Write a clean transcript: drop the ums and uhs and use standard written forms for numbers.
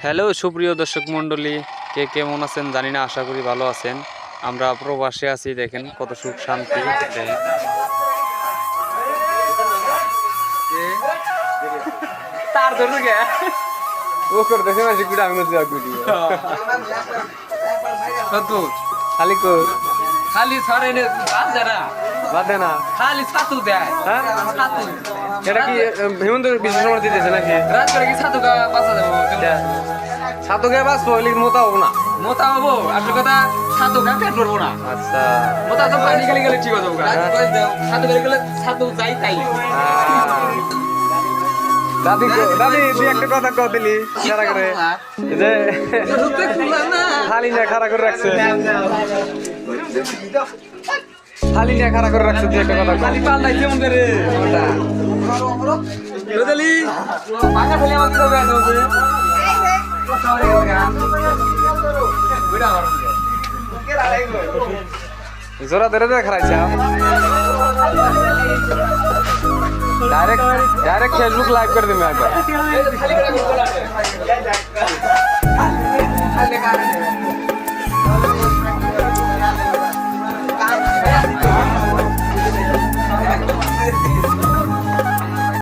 Hello সুপ্রিয় দর্শক মণ্ডলী, কে কেমন আছেন জানি না, আশা করি ভালো আছেন। আমরা প্রবাসে আছি, দেখেন কত সুখ শান্তি। তার ধরে গে ও করে দেখে মাসে গুড়া আমি মধ্যে গুড়ি কত খালি কো খালি ছড়ে নে বাদে না খালি ছাতু দেয় হ্যাঁ ছাতু এটা কি হেমন্ত বিশ্ব সময় দিতেছে নাকি রাত করে কি ছাতু গা পাছা দেবো ছাতু গা বাস বলি মোটা হবো না মোটা হবো আসল কথা ছাতু গা পেট ভরবো না আচ্ছা মোটা তো পানি গেলে গেলে ঠিক হয়ে যাবো ছাতু গেলে গেলে ছাতু যাই তাই দাদি দাদি তুই একটা কথা কও দিলি সারা করে যে খালি না খাড়া করে রাখছে খালি না খাড়া করে রাখছে তুই একটা কথা খালি পাল নাই কেমন করে ওটা রোদালি পাকা ফেলে আমাকে তো গান হবে জোরা ধরে ধরে খাইছা डायरेक्ट फेसबुक लाइव कर दे मैं एक बार